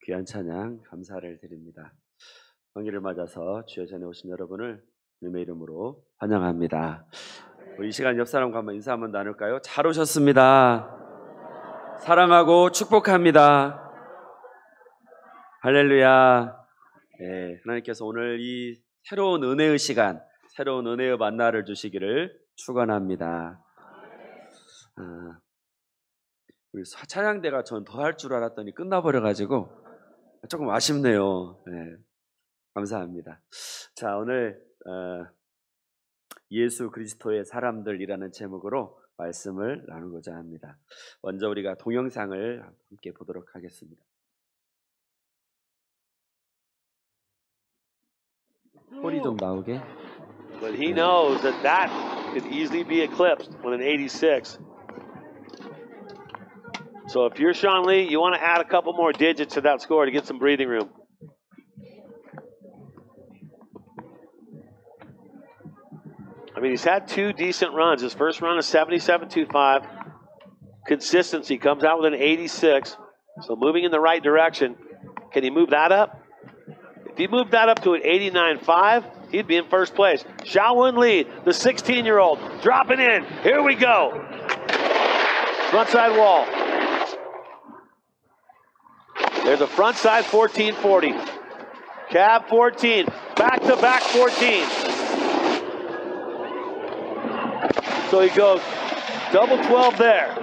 귀한 찬양 감사를 드립니다. 성일을 맞아서 주여 전에 오신 여러분을 주님의 이름으로 환영합니다. 우리 이 시간 옆 사람과 한번 인사 한번 나눌까요? 잘 오셨습니다. 사랑하고 축복합니다. 할렐루야. 하나님께서 오늘 이 새로운 은혜의 시간, 새로운 은혜의 만나를 주시기를 축원합니다. 우리 찬양대가 전 더 할 줄 알았더니 끝나버려가지고 조금 아쉽네요. 감사합니다. 자, 오늘 예수 그리스도의 사람들이라는 제목으로 말씀을 나누고자 합니다. 먼저 우리가 동영상을 함께 보도록 하겠습니다. 소리 좀 나오게. But he knows that could easily be eclipsed with an 86. So if you're Sean Lee, you want to add a couple more digits to that score to get some breathing room. I mean, he's had two decent runs. His first run is 77.25. Consistency comes out with an 86. So moving in the right direction. Can he move that up? If he moved that up to an 89.5, he'd be in first place. Xiaowen Lee, the 16-year-old, dropping in. Here we go. Frontside wall. There's a frontside 1440. Cab 14. Back-to-back 14. So he goes double 12 there.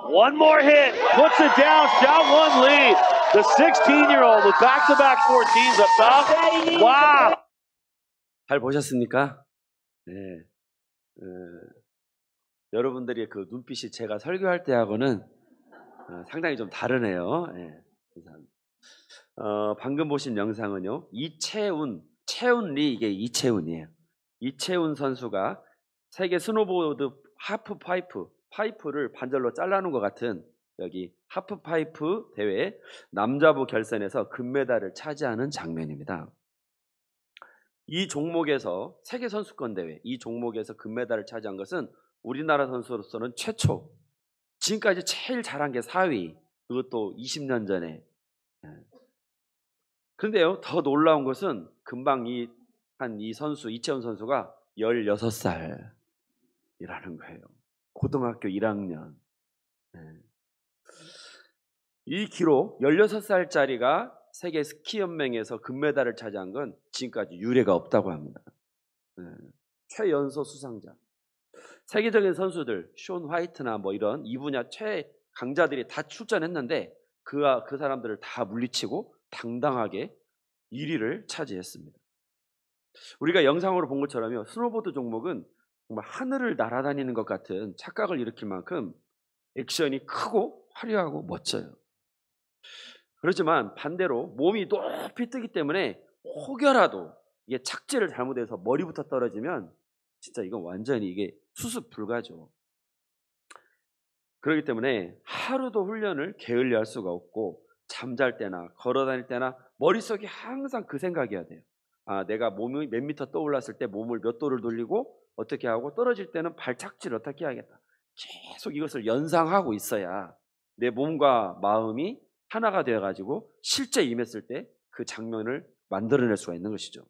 One more hit. Puts it down. Xiaowen Lee, the 16-year-old with back-to-back 14s up top. Wow. 잘 보셨습니까? 여러분들의 그 눈빛이 제가 설교할 때하고는 상당히 좀 다르네요. 감사합니다. 방금 보신 영상은요, 채운리, 이게 이채운이에요. 이채운 선수가 세계 스노보드 파이프를 반절로 잘라놓은 것 같은 여기 하프파이프 대회 남자부 결선에서 금메달을 차지하는 장면입니다. 이 종목에서 세계 선수권 대회, 이 종목에서 금메달을 차지한 것은 우리나라 선수로서는 최초, 지금까지 제일 잘한 게 4위, 그것도 20년 전에. 그런데요, 더 놀라운 것은 금방 이 선수, 이채원 선수가 16살이라는 거예요. 고등학교 1학년. 이 기록, 16살짜리가 세계 스키연맹에서 금메달을 차지한 건 지금까지 유례가 없다고 합니다. 최연소 수상자. 세계적인 선수들, 숀 화이트나 뭐 이런 이 분야 최강자들이 다 출전했는데 그 사람들을 다 물리치고 당당하게 1위를 차지했습니다. 우리가 영상으로 본 것처럼요, 스노보드 종목은 정말 하늘을 날아다니는 것 같은 착각을 일으킬 만큼 액션이 크고 화려하고 멋져요. 그렇지만 반대로 몸이 높이 뜨기 때문에 혹여라도 이게 착지를 잘못해서 머리부터 떨어지면 진짜 이건 완전히 이게 수습 불가죠. 그렇기 때문에 하루도 훈련을 게을리할 수가 없고 잠잘 때나 걸어다닐 때나 머릿속에 항상 그 생각이어야 돼요. 내가 몸이 몇 미터 떠올랐을 때 몸을 몇 도를 돌리고 어떻게 하고 떨어질 때는 발착지를 어떻게 해야겠다. 계속 이것을 연상하고 있어야 내 몸과 마음이 하나가 되어가지고 실제 임했을 때 그 장면을 만들어낼 수가 있는 것이죠.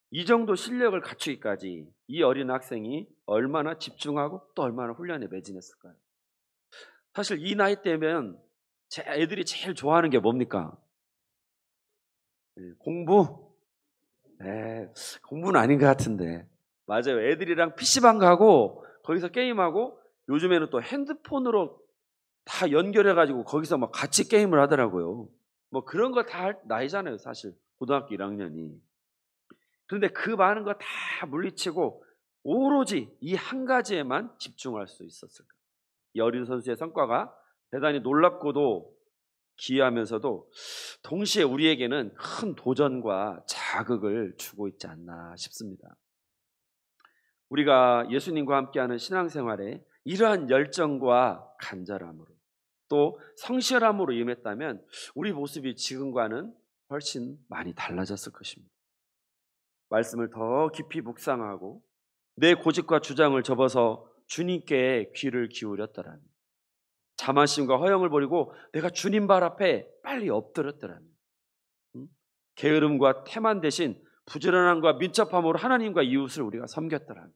이 정도 실력을 갖추기까지 이 어린 학생이 얼마나 집중하고 또 얼마나 훈련에 매진했을까요? 사실 이 나이 때면 애들이 제일 좋아하는 게 뭡니까? 공부? 공부는 아닌 것 같은데. 맞아요. 애들이랑 PC방 가고 거기서 게임하고 요즘에는 또 핸드폰으로 다 연결해가지고 거기서 막 같이 게임을 하더라고요. 뭐 그런 거 다 할 나이잖아요, 사실. 고등학교 1학년이. 그런데 그 많은 거 다 물리치고 오로지 이 한 가지에만 집중할 수 있었을까? 이 어린 선수의 성과가 대단히 놀랍고도 기이하면서도 동시에 우리에게는 큰 도전과 자극을 주고 있지 않나 싶습니다. 우리가 예수님과 함께하는 신앙생활에 이러한 열정과 간절함으로 또 성실함으로 임했다면 우리 모습이 지금과는 훨씬 많이 달라졌을 것입니다. 말씀을 더 깊이 묵상하고 내 고집과 주장을 접어서 주님께 귀를 기울였더라면, 자만심과 허영을 버리고 내가 주님 발 앞에 빨리 엎드렸더라면, 게으름과 태만 대신 부지런함과 민첩함으로 하나님과 이웃을 우리가 섬겼더라면,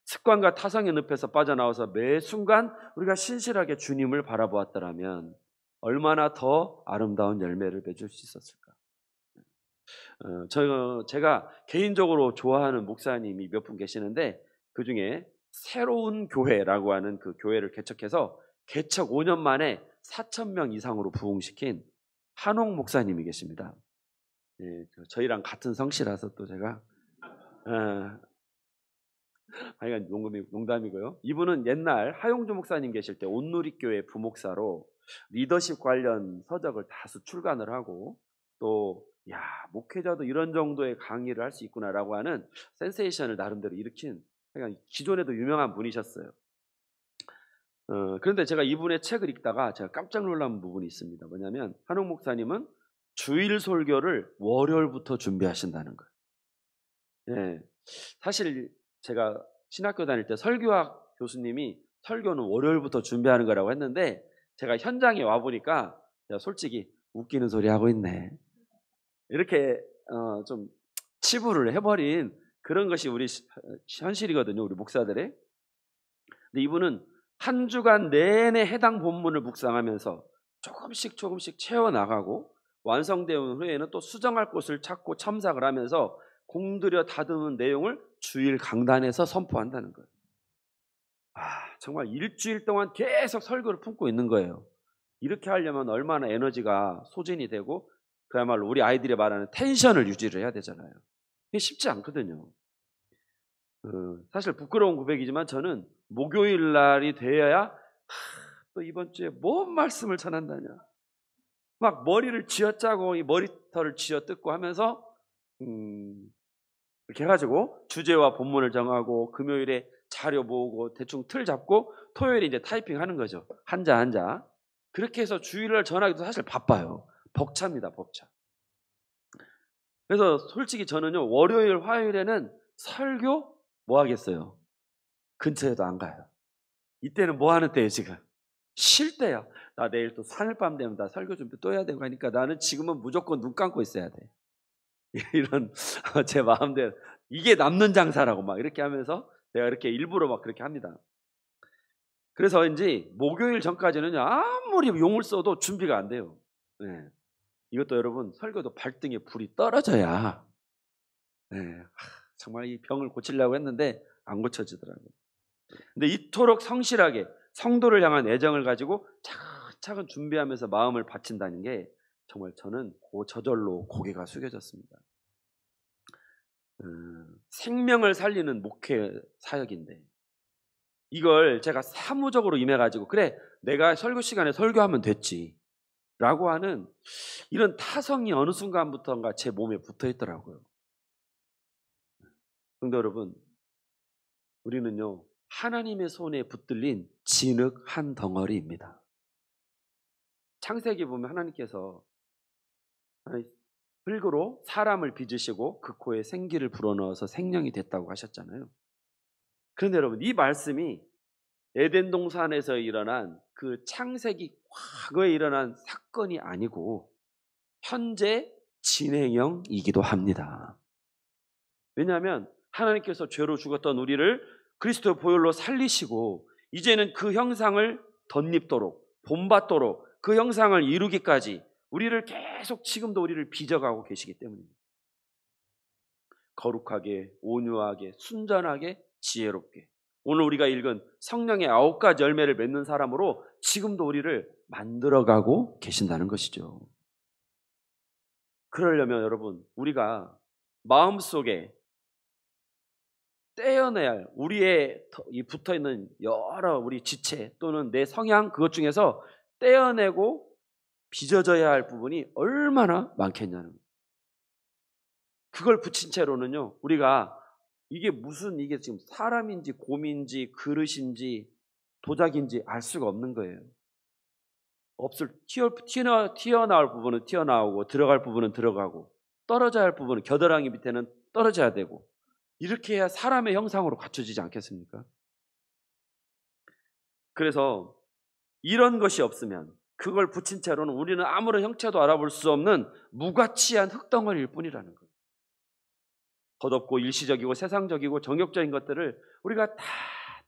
습관과 타성의 늪에서 빠져나와서 매 순간 우리가 신실하게 주님을 바라보았더라면 얼마나 더 아름다운 열매를 맺을 수 있었을까. 제가 개인적으로 좋아하는 목사님이 몇 분 계시는데, 그 중에 새로운 교회라고 하는 그 교회를 개척해서 개척 5년 만에 4,000명 이상으로 부흥시킨 한옥 목사님이 계십니다. 예, 저희랑 같은 성씨라서 또 제가 아니, 농담이고요. 이분은 옛날 하용주 목사님 계실 때 온누리교회 부목사로 리더십 관련 서적을 다수 출간을 하고, 또 목회자도 이런 정도의 강의를 할 수 있구나라고 하는 센세이션을 나름대로 일으킨, 그러니까 기존에도 유명한 분이셨어요. 그런데 제가 이분의 책을 읽다가 제가 깜짝 놀란 부분이 있습니다. 뭐냐면 한옥 목사님은 주일 설교를 월요일부터 준비하신다는 거예요. 예, 사실 제가 신학교 다닐 때 설교학 교수님이 설교는 월요일부터 준비하는 거라고 했는데, 제가 현장에 와보니까 솔직히 웃기는 소리 하고 있네, 이렇게 좀 치부를 해버린 그런 것이 우리 현실이거든요, 우리 목사들의. 근데 이분은 한 주간 내내 해당 본문을 묵상하면서 조금씩 채워나가고, 완성되는 후에는 또 수정할 곳을 찾고 첨삭을 하면서 공들여 다듬은 내용을 주일 강단에서 선포한다는 거예요. 정말 일주일 동안 계속 설교를 품고 있는 거예요. 이렇게 하려면 얼마나 에너지가 소진이 되고, 그야말로 우리 아이들이 말하는 텐션을 유지를 해야 되잖아요. 이게 쉽지 않거든요. 사실 부끄러운 고백이지만 저는 목요일 날이 되어야 또 이번 주에 뭔 말씀을 전한다냐, 막 머리를 쥐어짜고 이 머리털을 쥐어뜯고 하면서 이렇게 해가지고 주제와 본문을 정하고, 금요일에 자료 모으고 대충 틀 잡고, 토요일에 이제 타이핑하는 거죠. 한자 그렇게 해서 주일날 전하기도 사실 바빠요. 벅찹니다, 벅차. 그래서 솔직히 저는요, 월요일 화요일에는 설교 뭐 하겠어요? 근처에도 안 가요. 이때는 뭐 하는 때예요? 지금 쉴 때야. 나 내일 또 3일 밤 되면 나 설교 준비 또 해야 되고 하니까 나는 지금은 무조건 눈 감고 있어야 돼. 이런 제 마음대로, 이게 남는 장사라고 막 이렇게 하면서 내가 이렇게 일부러 막 그렇게 합니다. 그래서인지 목요일 전까지는 아무리 용을 써도 준비가 안 돼요. 네. 이것도 여러분, 설교도 발등에 불이 떨어져야, 정말 이 병을 고치려고 했는데 안 고쳐지더라고요. 근데 이토록 성실하게 성도를 향한 애정을 가지고 차근차근 준비하면서 마음을 바친다는 게 정말 저는 저절로 고개가 숙여졌습니다. 생명을 살리는 목회 사역인데 이걸 제가 사무적으로 임해가지고, 그래 내가 설교 시간에 설교하면 됐지 라고 하는 이런 타성이 어느 순간부터인가 제 몸에 붙어 있더라고요. 근데 여러분, 우리는요 하나님의 손에 붙들린 진흙 한 덩어리입니다. 창세기 보면 하나님께서 흙으로 사람을 빚으시고 그 코에 생기를 불어넣어서 생명이 됐다고 하셨잖아요. 그런데 여러분, 이 말씀이 에덴 동산에서 일어난 그 창세기 과거에 일어난 사건이 아니고 현재 진행형이기도 합니다. 왜냐하면 하나님께서 죄로 죽었던 우리를 그리스도의 보혈로 살리시고, 이제는 그 형상을 덧입도록 본받도록 그 형상을 이루기까지 우리를 계속 지금도 우리를 빚어가고 계시기 때문입니다. 거룩하게, 온유하게, 순전하게, 지혜롭게, 오늘 우리가 읽은 성령의 9가지 열매를 맺는 사람으로 지금도 우리를 만들어가고 계신다는 것이죠. 그러려면 여러분, 우리가 마음속에 떼어내야 할 우리의 이 붙어있는 여러 우리 지체 또는 내 성향, 그것 중에서 떼어내고 빚어져야 할 부분이 얼마나 많겠냐는 거예요. 그걸 붙인 채로는요, 우리가 이게 지금 사람인지 곰인지 그릇인지 도자기인지 알 수가 없는 거예요. 튀어나올 부분은 튀어나오고, 들어갈 부분은 들어가고, 떨어져야 할 부분은, 겨드랑이 밑에는 떨어져야 되고, 이렇게 해야 사람의 형상으로 갖춰지지 않겠습니까? 그래서 이런 것이 없으면 그걸 붙인 채로는 우리는 아무런 형체도 알아볼 수 없는 무가치한 흙덩어리일 뿐이라는 거예요. 덧없고 일시적이고 세상적이고 정욕적인 것들을 우리가 다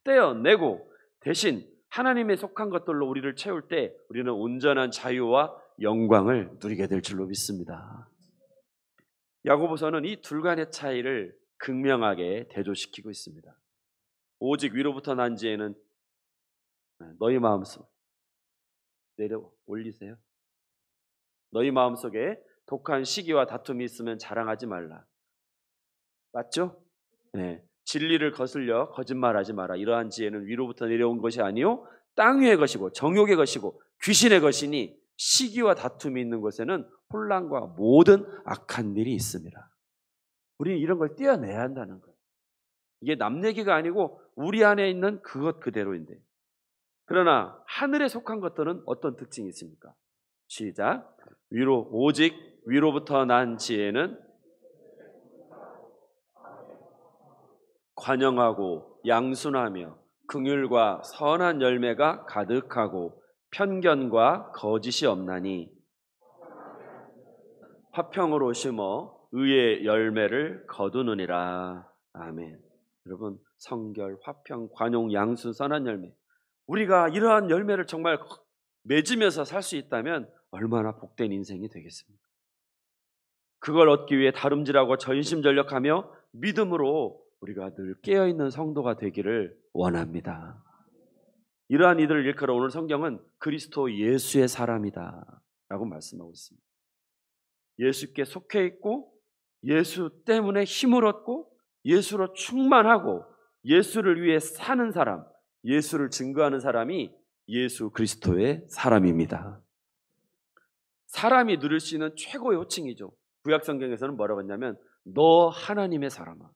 떼어내고 대신 하나님에 속한 것들로 우리를 채울 때 우리는 온전한 자유와 영광을 누리게 될 줄로 믿습니다. 야고보서는 이 둘간의 차이를 극명하게 대조시키고 있습니다. 오직 위로부터 난 지혜는 너희 마음속 내려 올리세요. 너희 마음속에 독한 시기와 다툼이 있으면 자랑하지 말라. 맞죠? 네. 진리를 거슬려 거짓말하지 마라. 이러한 지혜는 위로부터 내려온 것이 아니요 땅 위의 것이고 정욕의 것이고 귀신의 것이니 시기와 다툼이 있는 곳에는 혼란과 모든 악한 일이 있습니다. 우리는 이런 걸 떼어내야 한다는 거예요. 이게 남 얘기가 아니고 우리 안에 있는 그것 그대로인데, 그러나 하늘에 속한 것들은 어떤 특징이 있습니까? 시작. 오직 위로부터 난 지혜는 관영하고 양순하며 긍휼과 선한 열매가 가득하고 편견과 거짓이 없나니 화평으로 심어 의의 열매를 거두느니라. 아멘. 여러분, 성결, 화평, 관용, 양순, 선한 열매, 우리가 이러한 열매를 정말 맺으면서 살 수 있다면 얼마나 복된 인생이 되겠습니까? 그걸 얻기 위해 다름질하고 전심전력하며 믿음으로 우리가 늘 깨어있는 성도가 되기를 원합니다. 이러한 이들을 일컬어 오늘 성경은 그리스도 예수의 사람이다 라고 말씀하고 있습니다. 예수께 속해 있고 예수 때문에 힘을 얻고 예수로 충만하고 예수를 위해 사는 사람, 예수를 증거하는 사람이 예수 그리스도의 사람입니다. 사람이 누릴 수 있는 최고의 호칭이죠. 구약 성경에서는 뭐라고 했냐면 너 하나님의 사람아.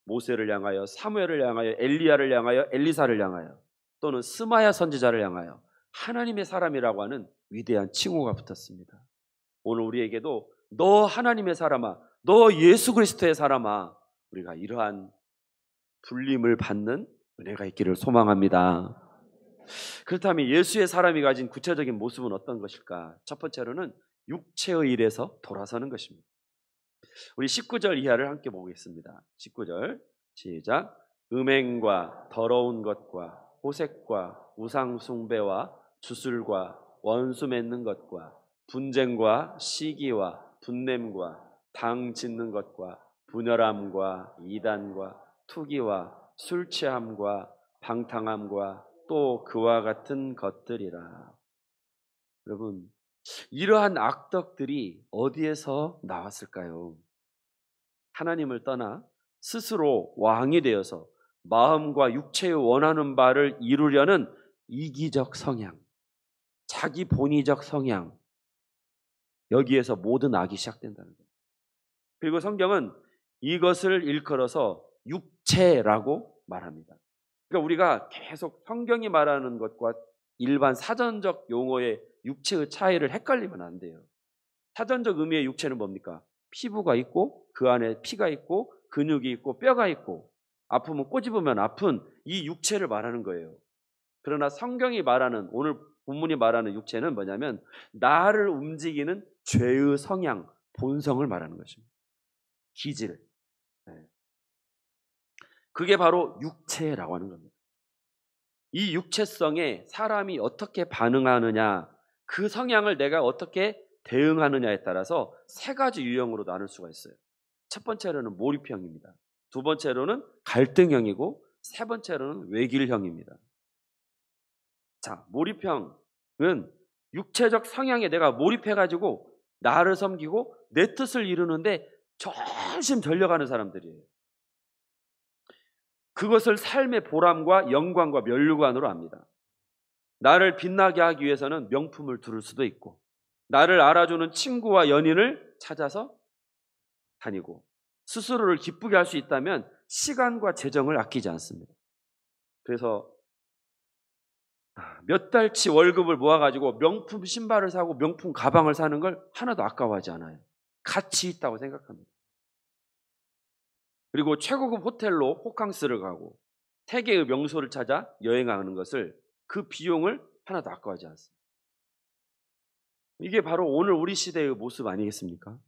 모세를 향하여, 사무엘을 향하여, 엘리야를 향하여, 엘리사를 향하여, 또는 스마야 선지자를 향하여 하나님의 사람이라고 하는 위대한 칭호가 붙었습니다. 오늘 우리에게도 너 하나님의 사람아, 너 예수 그리스도의 사람아, 우리가 이러한 불림을 받는 은혜가 있기를 소망합니다. 그렇다면 예수의 사람이 가진 구체적인 모습은 어떤 것일까? 첫 번째로는 육체의 일에서 돌아서는 것입니다. 우리 19절 이하를 함께 보겠습니다. 19절 시작. 음행과 더러운 것과 호색과 우상 숭배와 주술과 원수 맺는 것과 분쟁과 시기와 분냄과 당 짓는 것과 분열함과 이단과 투기와 술 취함과 방탕함과 또 그와 같은 것들이라. 여러분, 이러한 악덕들이 어디에서 나왔을까요? 하나님을 떠나 스스로 왕이 되어서 마음과 육체의 원하는 바를 이루려는 이기적 성향, 자기 본의적 성향, 여기에서 모든 악이 시작된다는 거예요. 그리고 성경은 이것을 일컬어서 육체라고 말합니다. 그러니까 우리가 계속 성경이 말하는 것과 일반 사전적 용어의 육체의 차이를 헷갈리면 안 돼요. 사전적 의미의 육체는 뭡니까? 피부가 있고 그 안에 피가 있고 근육이 있고 뼈가 있고 아프면 꼬집으면 아픈 이 육체를 말하는 거예요. 그러나 성경이 말하는, 오늘 본문이 말하는 육체는 뭐냐면 나를 움직이는 죄의 성향, 본성을 말하는 것입니다. 기질. 그게 바로 육체라고 하는 겁니다. 이 육체성에 사람이 어떻게 반응하느냐, 그 성향을 내가 어떻게 대응하느냐에 따라서 세 가지 유형으로 나눌 수가 있어요. 첫 번째로는 몰입형입니다. 두 번째로는 갈등형이고 세 번째로는 외길형입니다. 자, 몰입형은 육체적 성향에 내가 몰입해가지고 나를 섬기고 내 뜻을 이루는데 전심전력하는 사람들이에요. 그것을 삶의 보람과 영광과 면류관으로 합니다. 나를 빛나게 하기 위해서는 명품을 두를 수도 있고, 나를 알아주는 친구와 연인을 찾아서 다니고, 스스로를 기쁘게 할 수 있다면 시간과 재정을 아끼지 않습니다. 그래서 몇 달치 월급을 모아가지고 명품 신발을 사고 명품 가방을 사는 걸 하나도 아까워하지 않아요. 가치 있다고 생각합니다. 그리고 최고급 호텔로 호캉스를 가고 세계의 명소를 찾아 여행하는 것을 그 비용을 하나도 아까워하지 않습니다. 이게 바로 오늘 우리 시대의 모습 아니겠습니까?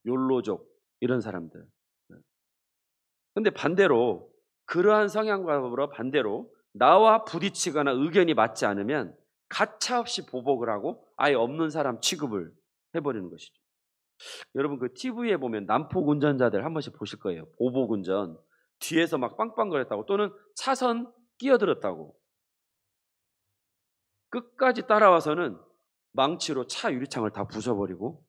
욜로족 이런 사람들. 근데 반대로 그러한 성향과 더불어 반대로 나와 부딪히거나 의견이 맞지 않으면 가차없이 보복을 하고 아예 없는 사람 취급을 해버리는 것이죠. 여러분 그 TV에 보면 난폭 운전자들 한 번씩 보실 거예요. 보복 운전. 뒤에서 막 빵빵거렸다고 또는 차선 끼어들었다고. 끝까지 따라와서는 망치로 차 유리창을 다 부숴버리고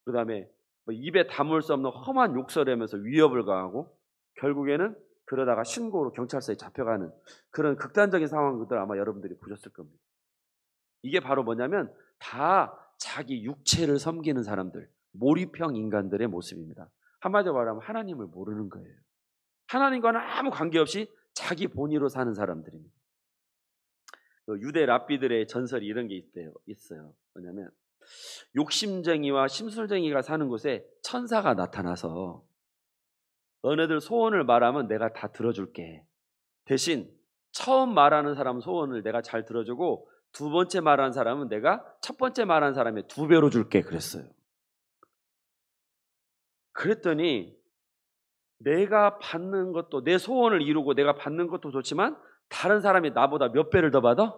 그 다음에 입에 담을 수 없는 험한 욕설을 하면서 위협을 가하고 결국에는 그러다가 신고로 경찰서에 잡혀가는 그런 극단적인 상황들 아마 여러분들이 보셨을 겁니다. 이게 바로 뭐냐면 다 자기 육체를 섬기는 사람들, 몰입형 인간들의 모습입니다. 한마디로 말하면 하나님을 모르는 거예요. 하나님과는 아무 관계없이 자기 본의로 사는 사람들입니다. 유대 랍비들의 전설이 이런 게 있어요. 뭐냐면 욕심쟁이와 심술쟁이가 사는 곳에 천사가 나타나서 너네들 소원을 말하면 내가 다 들어줄게. 대신 처음 말하는 사람 소원을 내가 잘 들어주고 두 번째 말하는 사람은 내가 첫 번째 말하는 사람의 2배로 줄게 그랬어요. 그랬더니 내가 받는 것도 내 소원을 이루고 내가 받는 것도 좋지만 다른 사람이 나보다 몇 배를 더 받아?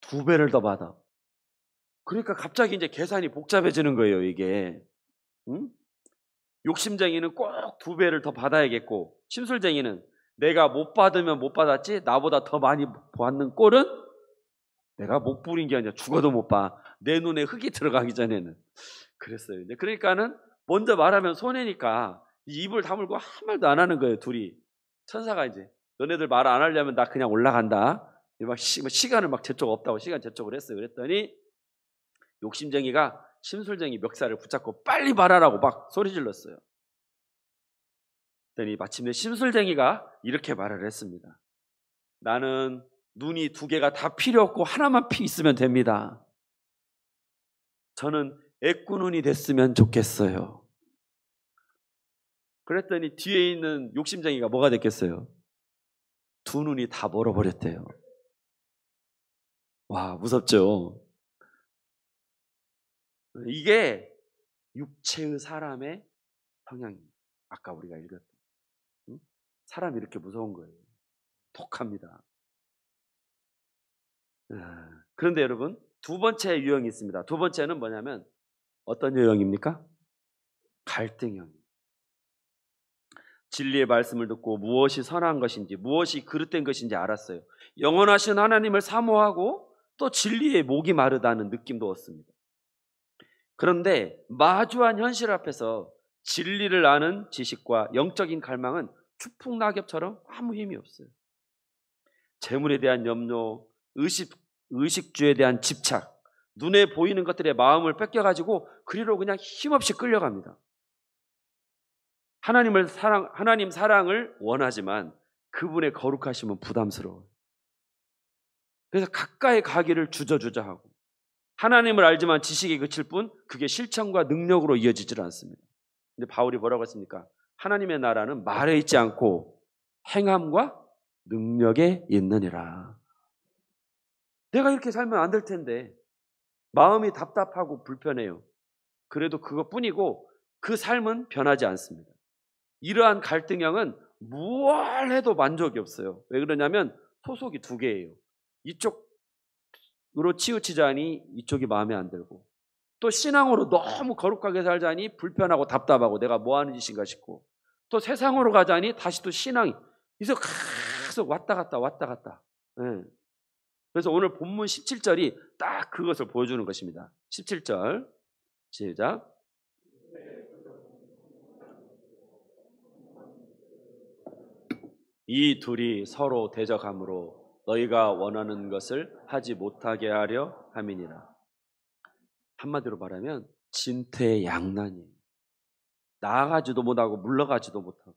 2배를 더 받아. 그러니까 갑자기 이제 계산이 복잡해지는 거예요, 이게. 응? 욕심쟁이는 꼭 2배를 더 받아야겠고, 심술쟁이는 내가 못 받으면 못 받았지, 나보다 더 많이 받는 꼴은 내가 못 부린 게 아니라 죽어도 못 봐. 내 눈에 흙이 들어가기 전에는. 그랬어요. 이제 그러니까는 먼저 말하면 손해니까 입을 다물고 한 말도 안 하는 거예요, 둘이. 천사가 이제 너네들 말 안 하려면 나 그냥 올라간다. 막 시간을 막 제쪽 없다고 시간 제쪽을 했어요. 그랬더니 욕심쟁이가 심술쟁이 멱살을 붙잡고 빨리 말하라고 막 소리 질렀어요. 그랬더니 마침내 심술쟁이가 이렇게 말을 했습니다. 나는 눈이 2개가 다 필요 없고 하나만 있으면 됩니다. 저는 애꾸눈이 됐으면 좋겠어요. 그랬더니 뒤에 있는 욕심쟁이가 뭐가 됐겠어요? 2 눈이 다 멀어버렸대요. 와, 무섭죠? 이게 육체의 사람의 성향입니다. 아까 우리가 읽었던. 사람이 이렇게 무서운 거예요. 독합니다. 그런데 여러분, 2번째 유형이 있습니다. 2번째는 뭐냐면 어떤 유형입니까? 갈등형입니다. 진리의 말씀을 듣고 무엇이 선한 것인지 무엇이 그릇된 것인지 알았어요. 영원하신 하나님을 사모하고 또 진리에 목이 마르다는 느낌도 얻습니다. 그런데 마주한 현실 앞에서 진리를 아는 지식과 영적인 갈망은 추풍낙엽처럼 아무 힘이 없어요. 재물에 대한 염려, 의식주에 대한 집착, 눈에 보이는 것들의 마음을 뺏겨가지고 그리로 그냥 힘없이 끌려갑니다. 하나님 사랑을 원하지만 그분의 거룩하심은 부담스러워요. 그래서 가까이 가기를 주저주저하고 하나님을 알지만 지식에 그칠 뿐 그게 실천과 능력으로 이어지질 않습니다. 근데 바울이 뭐라고 했습니까? 하나님의 나라는 말에 있지 않고 행함과 능력에 있느니라. 내가 이렇게 살면 안 될 텐데 마음이 답답하고 불편해요. 그래도 그것뿐이고 그 삶은 변하지 않습니다. 이러한 갈등형은 무얼 해도 만족이 없어요. 왜 그러냐면 소속이 2개예요. 이쪽으로 치우치자니 이쪽이 마음에 안 들고 또 신앙으로 너무 거룩하게 살자니 불편하고 답답하고 내가 뭐 하는 짓인가 싶고 또 세상으로 가자니 다시 또 신앙이 그래서 계속 왔다 갔다. 네. 그래서 오늘 본문 17절이 딱 그것을 보여주는 것입니다. 17절 시작. 이 둘이 서로 대적함으로 너희가 원하는 것을 하지 못하게 하려 함이니라. 한마디로 말하면 진퇴양난이에요. 나아가지도 못하고 물러가지도 못하고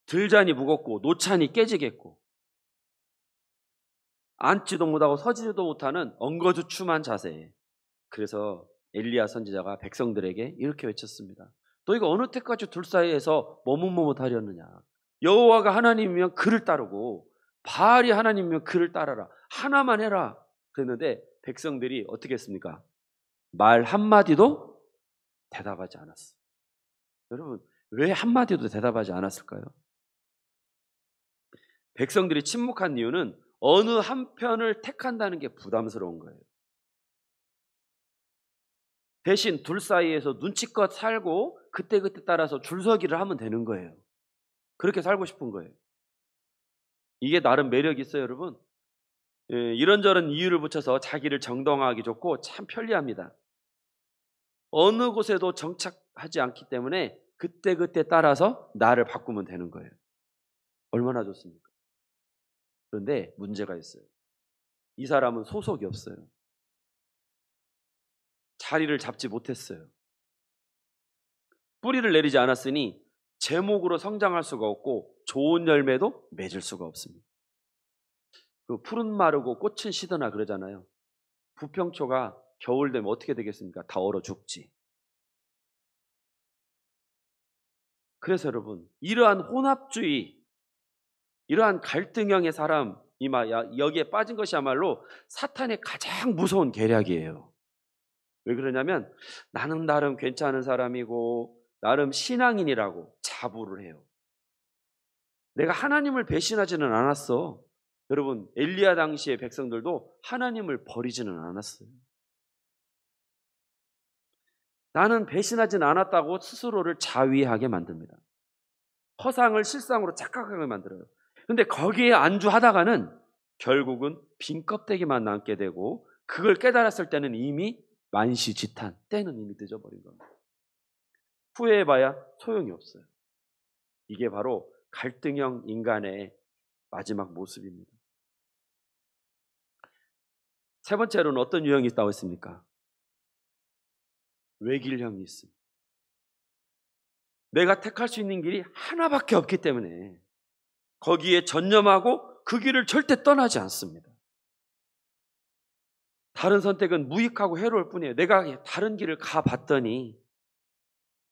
들자니 무겁고 놓자니 깨지겠고 앉지도 못하고 서지도 못하는 엉거주춤한 자세. 그래서 엘리야 선지자가 백성들에게 이렇게 외쳤습니다. 너희가 어느 때까지 둘 사이에서 머뭇머뭇하려느냐. 여호와가 하나님이면 그를 따르고 바알이 하나님이면 그를 따라라. 하나만 해라. 그랬는데 백성들이 어떻게 했습니까? 말 한마디도 대답하지 않았어요. 여러분, 왜 한마디도 대답하지 않았을까요? 백성들이 침묵한 이유는 어느 한편을 택한다는 게 부담스러운 거예요. 대신 둘 사이에서 눈치껏 살고 그때그때 따라서 줄서기를 하면 되는 거예요. 그렇게 살고 싶은 거예요. 이게 나름 매력이 있어요, 여러분. 이런저런 이유를 붙여서 자기를 정당화하기 좋고 참 편리합니다. 어느 곳에도 정착하지 않기 때문에 그때그때 따라서 나를 바꾸면 되는 거예요. 얼마나 좋습니까? 그런데 문제가 있어요. 이 사람은 소속이 없어요. 자리를 잡지 못했어요. 뿌리를 내리지 않았으니 제목으로 성장할 수가 없고 좋은 열매도 맺을 수가 없습니다. 그 푸른 마르고 꽃은 시드나 그러잖아요. 부평초가 겨울 되면 어떻게 되겠습니까? 다 얼어 죽지. 그래서 여러분, 이러한 혼합주의, 이러한 갈등형의 사람이 여기에 빠진 것이야말로 사탄의 가장 무서운 계략이에요. 왜 그러냐면 나는 나름 괜찮은 사람이고 나름 신앙인이라고 자부를 해요. 내가 하나님을 배신하지는 않았어. 여러분, 엘리야 당시의 백성들도 하나님을 버리지는 않았어요. 나는 배신하지는 않았다고 스스로를 자위하게 만듭니다. 허상을 실상으로 착각하게 만들어요. 근데 거기에 안주하다가는 결국은 빈 껍데기만 남게 되고 그걸 깨달았을 때는 이미 만시지탄, 때는 이미 늦어버린 겁니다. 후회해봐야 소용이 없어요. 이게 바로 갈등형 인간의 마지막 모습입니다. 세 번째로는 어떤 유형이 있다고 했습니까? 외길형이 있습니다. 내가 택할 수 있는 길이 하나밖에 없기 때문에 거기에 전념하고 그 길을 절대 떠나지 않습니다. 다른 선택은 무익하고 해로울 뿐이에요. 내가 다른 길을 가봤더니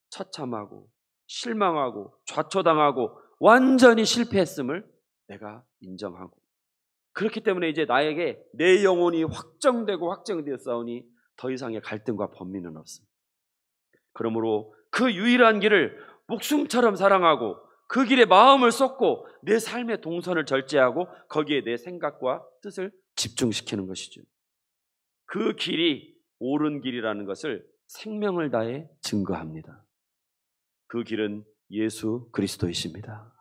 처참하고 실망하고 좌초당하고 완전히 실패했음을 내가 인정하고, 그렇기 때문에 이제 나에게 내 영혼이 확정되고 확정되었사오니 더 이상의 갈등과 범민은 없습니다. 그러므로 그 유일한 길을 목숨처럼 사랑하고 그 길에 마음을 쏟고 내 삶의 동선을 절제하고 거기에 내 생각과 뜻을 집중시키는 것이죠. 그 길이 옳은 길이라는 것을 생명을 다해 증거합니다. 그 길은 예수 그리스도이십니다.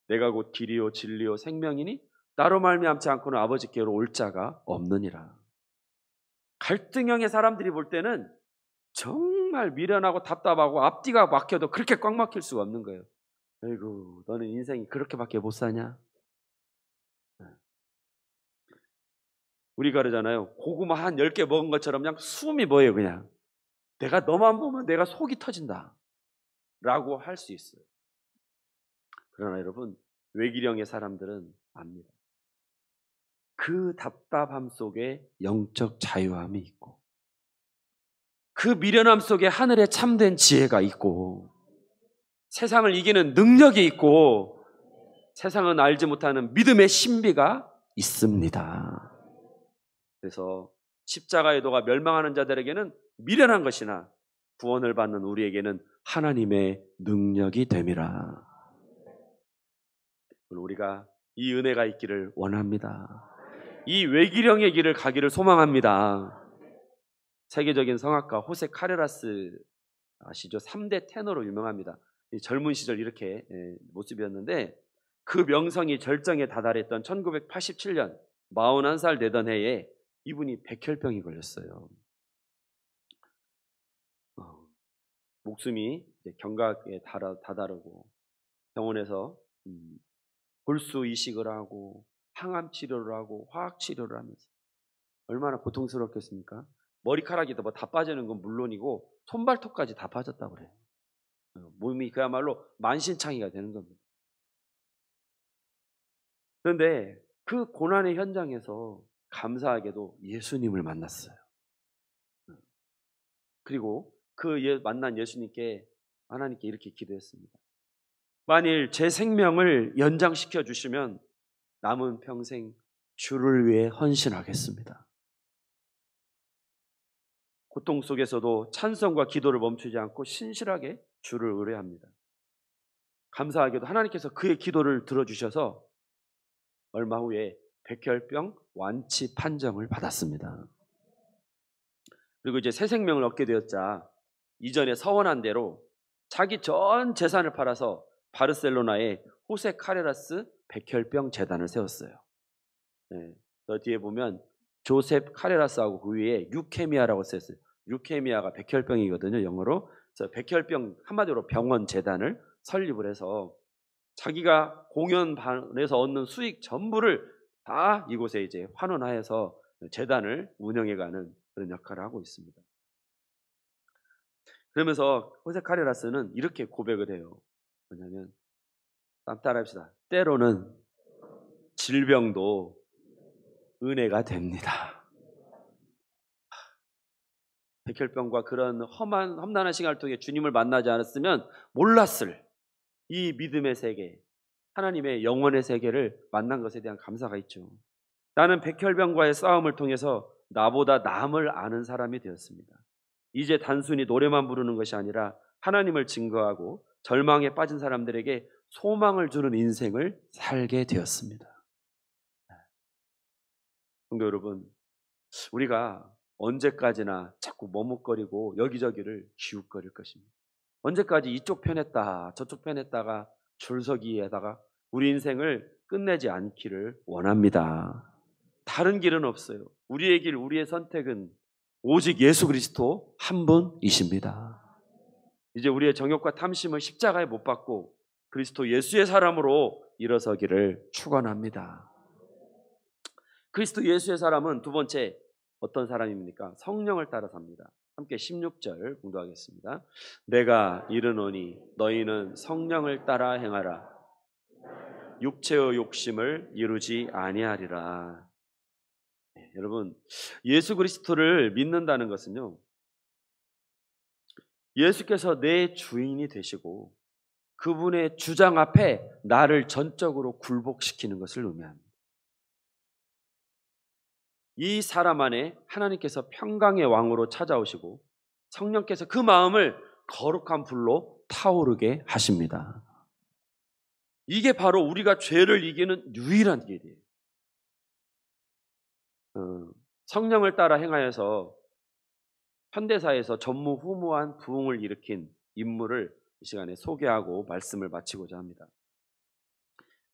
내가 곧 길이요 진리요 생명이니 나로 말미암지 않고는 아버지께로 올 자가 없느니라. 갈등형의 사람들이 볼 때는 정말 미련하고 답답하고 앞뒤가 막혀도 그렇게 꽉 막힐 수가 없는 거예요. 아이고, 너는 인생이 그렇게밖에 못 사냐? 우리가 그러잖아요. 고구마 한 10개 먹은 것처럼 그냥 숨이 뭐예요, 그냥. 내가 너만 보면 내가 속이 터진다 라고 할 수 있어요. 그러나 여러분, 외길형의 사람들은 압니다. 그 답답함 속에 영적 자유함이 있고 그 미련함 속에 하늘의 참된 지혜가 있고 세상을 이기는 능력이 있고 세상은 알지 못하는 믿음의 신비가 있습니다. 그래서 십자가의 도가 멸망하는 자들에게는 미련한 것이나 구원을 받는 우리에게는 하나님의 능력이 됨이라. 우리가 이 은혜가 있기를 원합니다. 이 외길형의 길을 가기를 소망합니다. 세계적인 성악가 호세 카레라스 아시죠? 3대 테너로 유명합니다. 젊은 시절 이렇게 모습이었는데 그 명성이 절정에 다다랐던 1987년 41살 되던 해에 이분이 백혈병이 걸렸어요. 목숨이 경각에 다다르고 병원에서 골수 이식을 하고 항암 치료를 하고 화학 치료를 하면서 얼마나 고통스럽겠습니까? 머리카락이 다 빠지는 건 물론이고 손발톱까지 다 빠졌다고 그래요. 몸이 그야말로 만신창이가 되는 겁니다. 그런데 그 고난의 현장에서 감사하게도 예수님을 만났어요. 그리고 그 만난 예수님께 하나님께 이렇게 기도했습니다. 만일 제 생명을 연장시켜 주시면 남은 평생 주를 위해 헌신하겠습니다. 고통 속에서도 찬송과 기도를 멈추지 않고 신실하게 주를 의뢰합니다. 감사하게도 하나님께서 그의 기도를 들어주셔서 얼마 후에 백혈병 완치 판정을 받았습니다. 그리고 이제 새 생명을 얻게 되었자 이전에 서원한 대로 자기 전 재산을 팔아서 바르셀로나에 호세 카레라스 백혈병 재단을 세웠어요. 네, 저 뒤에 보면 조셉 카레라스하고 그 위에 유케미아라고 썼어요. 유케미아가 백혈병이거든요, 영어로. 그래서 백혈병, 한마디로 병원 재단을 설립을 해서 자기가 공연반에서 얻는 수익 전부를 다 이곳에 이제 환원하여서 재단을 운영해가는 그런 역할을 하고 있습니다. 그러면서 호세 카레라스는 이렇게 고백을 해요. 뭐냐면, 따라합시다. 때로는 질병도 은혜가 됩니다. 백혈병과 그런 험난한 시간을 통해 주님을 만나지 않았으면 몰랐을 이 믿음의 세계, 하나님의 영원의 세계를 만난 것에 대한 감사가 있죠. 나는 백혈병과의 싸움을 통해서 나보다 남을 아는 사람이 되었습니다. 이제 단순히 노래만 부르는 것이 아니라 하나님을 증거하고 절망에 빠진 사람들에게 소망을 주는 인생을 살게 되었습니다. 성도 여러분, 우리가 언제까지나 자꾸 머뭇거리고 여기저기를 기웃거릴 것입니다. 언제까지 이쪽 편했다 저쪽 편했다가 줄서기에다가 우리 인생을 끝내지 않기를 원합니다. 다른 길은 없어요. 우리의 길, 우리의 선택은 오직 예수 그리스도 한 분이십니다. 이제 우리의 정욕과 탐심을 십자가에 못 박고 그리스도 예수의 사람으로 일어서기를 축원합니다. 그리스도 예수의 사람은 두 번째 어떤 사람입니까? 성령을 따라 삽니다. 함께 16절 공부하겠습니다. 내가 이르노니 너희는 성령을 따라 행하라. 육체의 욕심을 이루지 아니하리라. 네, 여러분, 예수 그리스도를 믿는다는 것은요, 예수께서 내 주인이 되시고 그분의 주장 앞에 나를 전적으로 굴복시키는 것을 의미합니다. 이 사람 안에 하나님께서 평강의 왕으로 찾아오시고 성령께서 그 마음을 거룩한 불로 타오르게 하십니다. 이게 바로 우리가 죄를 이기는 유일한 길이에요. 성령을 따라 행하여서 현대사에서 전무후무한 부흥을 일으킨 인물을 이 시간에 소개하고 말씀을 마치고자 합니다.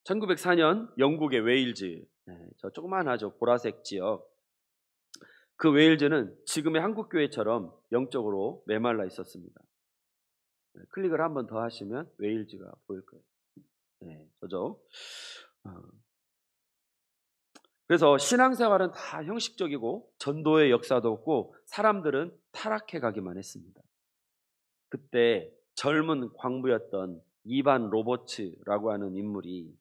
1904년 영국의 웨일즈, 저 조그만하죠, 보라색 지역. 그 웨일즈는 지금의 한국교회처럼 영적으로 메말라 있었습니다. 클릭을 한 번 더 하시면 웨일즈가 보일 거예요. 네, 저죠. 그래서 신앙생활은 다 형식적이고 전도의 역사도 없고 사람들은 타락해 가기만 했습니다. 그때 젊은 광부였던 이반 로버츠라고 하는 인물이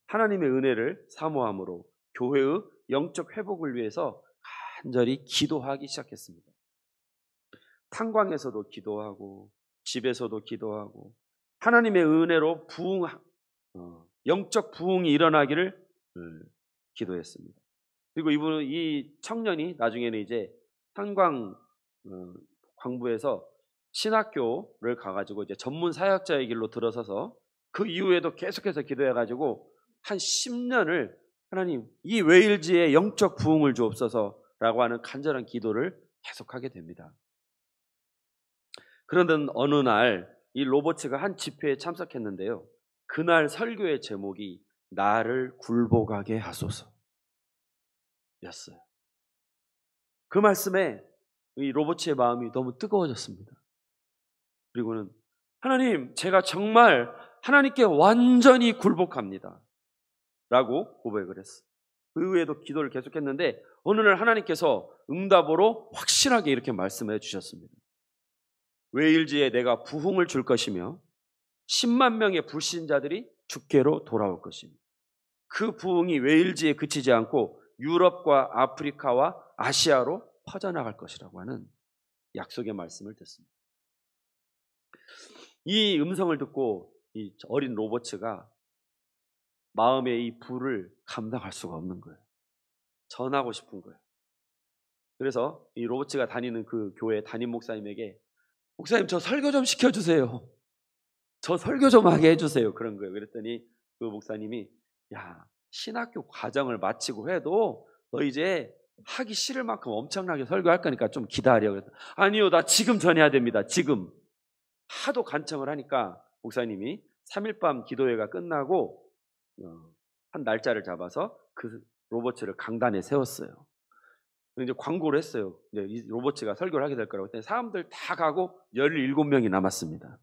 하나님의 은혜를 사모함으로 교회의 영적 회복을 위해서 간절히 기도하기 시작했습니다. 탄광에서도 기도하고 집에서도 기도하고 하나님의 은혜로 영적 부흥이 일어나기를 기도했습니다. 그리고 이 청년이 나중에는 이제 탄광 광부에서 신학교를 가가지고 이제 전문 사역자의 길로 들어서서 그 이후에도 계속해서 기도해가지고 한 10년을 하나님 이 웨일즈의 영적 부흥을 주옵소서라고 하는 간절한 기도를 계속하게 됩니다. 그런데 어느 날 이 로버츠가 한 집회에 참석했는데요. 그날 설교의 제목이 나를 굴복하게 하소서 였어요. 그 말씀에 이 로버츠의 마음이 너무 뜨거워졌습니다. 그리고는 하나님, 제가 정말 하나님께 완전히 굴복합니다 라고 고백을 했어요. 그 이후에도 기도를 계속했는데 어느 날 하나님께서 응답으로 확실하게 이렇게 말씀해 주셨습니다. 웨일즈에 내가 부흥을 줄 것이며 10만 명의 불신자들이 주께로 돌아올 것입니다. 그 부흥이 웨일즈에 그치지 않고 유럽과 아프리카와 아시아로 퍼져나갈 것이라고 하는 약속의 말씀을 듣습니다. 이 음성을 듣고 이 어린 로버츠가 마음의 이 불을 감당할 수가 없는 거예요. 전하고 싶은 거예요. 그래서 이 로버츠가 다니는 그 교회 담임 목사님에게 목사님 저 설교 좀 시켜주세요. 저 설교 좀 하게 해주세요. 그런 거예요. 그랬더니 그 목사님이 야 신학교 과정을 마치고 해도 너 이제 하기 싫을 만큼 엄청나게 설교할 거니까 좀 기다려. 그랬더니 아니요 나 지금 전해야 됩니다. 지금. 하도 간청을 하니까 목사님이 3일 밤 기도회가 끝나고 한 날짜를 잡아서 그 로버츠를 강단에 세웠어요. 이제 광고를 했어요. 이제 이 로버츠가 설교를 하게 될 거라고. 사람들 다 가고 17명이 남았습니다.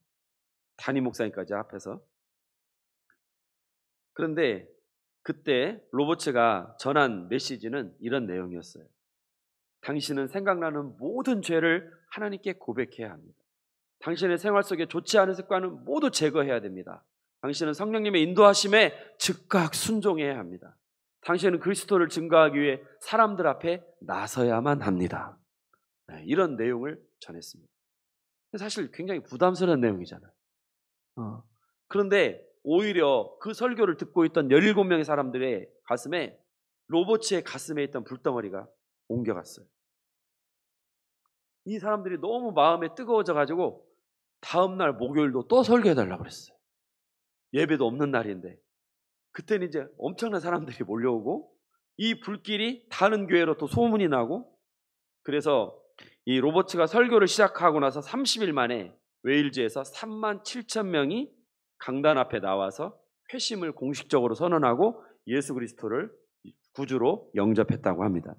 담임 목사님까지 앞에서. 그런데 그때 로버츠가 전한 메시지는 이런 내용이었어요. 당신은 생각나는 모든 죄를 하나님께 고백해야 합니다. 당신의 생활 속에 좋지 않은 습관은 모두 제거해야 됩니다. 당신은 성령님의 인도하심에 즉각 순종해야 합니다. 당신은 그리스도를 증거하기 위해 사람들 앞에 나서야만 합니다. 이런 내용을 전했습니다. 사실 굉장히 부담스러운 내용이잖아요. 그런데 오히려 그 설교를 듣고 있던 17명의 사람들의 가슴에 로버츠의 가슴에 있던 불덩어리가 옮겨갔어요. 이 사람들이 너무 마음에 뜨거워져 가지고 다음날 목요일도 또 설교해달라고 그랬어요. 예배도 없는 날인데 그때는 이제 엄청난 사람들이 몰려오고 이 불길이 다른 교회로 또 소문이 나고 그래서 이 로버츠가 설교를 시작하고 나서 30일 만에 웨일즈에서 37,000명이 강단 앞에 나와서 회심을 공식적으로 선언하고 예수 그리스도를 구주로 영접했다고 합니다.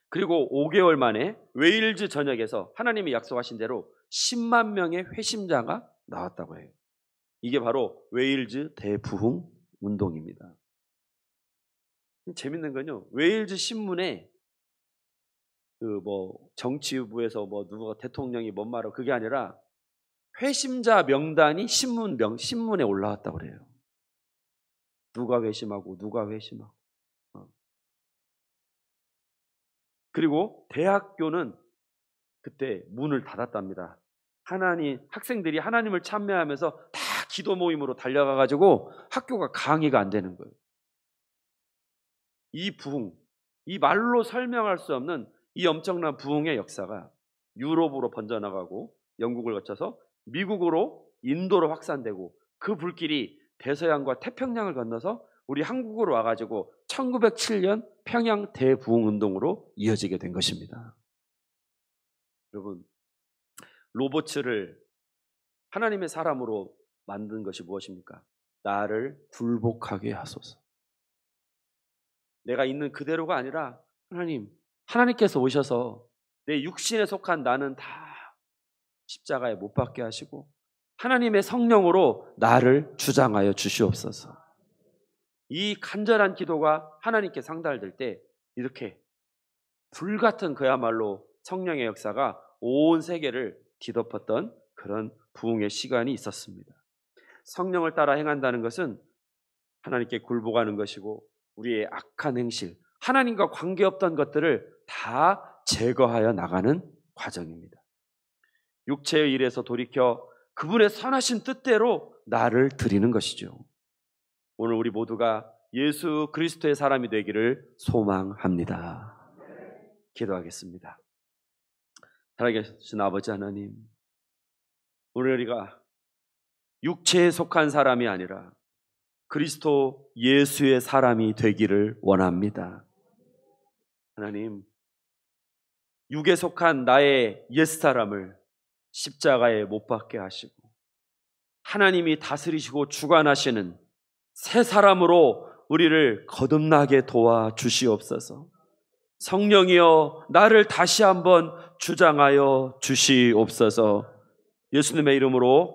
그리고 5개월 만에 웨일즈 전역에서 하나님이 약속하신 대로 10만 명의 회심자가 나왔다고 해요. 이게 바로 웨일즈 대부흥 운동입니다. 재밌는 건요. 웨일즈 신문에 그 정치부에서 누가 대통령이 뭔 말하고 그게 아니라 회심자 명단이 신문에 올라왔다고 그래요. 누가 회심하고 누가 회심하고. 그리고 대학교는 그때 문을 닫았답니다. 학생들이 하나님을 찬미하면서 다 기도 모임으로 달려가 가지고 학교가 강의가 안 되는 거예요. 이 부흥, 이 말로 설명할 수 없는 이 엄청난 부흥의 역사가 유럽으로 번져나가고 영국을 거쳐서 미국으로 인도로 확산되고 그 불길이 대서양과 태평양을 건너서 우리 한국으로 와가지고 1907년 평양 대부흥운동으로 이어지게 된 것입니다. 여러분, 로버츠를 하나님의 사람으로 만든 것이 무엇입니까? 나를 굴복하게 하소서. 내가 있는 그대로가 아니라 하나님께서 오셔서 내 육신에 속한 나는 다 십자가에 못 박게 하시고 하나님의 성령으로 나를 주장하여 주시옵소서. 이 간절한 기도가 하나님께 상달될 때 이렇게 불같은 그야말로 성령의 역사가 온 세계를 뒤덮었던 그런 부흥의 시간이 있었습니다. 성령을 따라 행한다는 것은 하나님께 굴복하는 것이고 우리의 악한 행실, 하나님과 관계없던 것들을 다 제거하여 나가는 과정입니다. 육체의 일에서 돌이켜 그분의 선하신 뜻대로 나를 드리는 것이죠. 오늘 우리 모두가 예수 그리스도의 사람이 되기를 소망합니다. 기도하겠습니다. 살아계신 아버지 하나님, 오늘 우리가 육체에 속한 사람이 아니라 그리스도 예수의 사람이 되기를 원합니다. 하나님, 육에 속한 나의 옛사람을 십자가에 못 박게 하시고 하나님이 다스리시고 주관하시는 새 사람으로 우리를 거듭나게 도와주시옵소서. 성령이여 나를 다시 한번 주장하여 주시옵소서. 예수님의 이름으로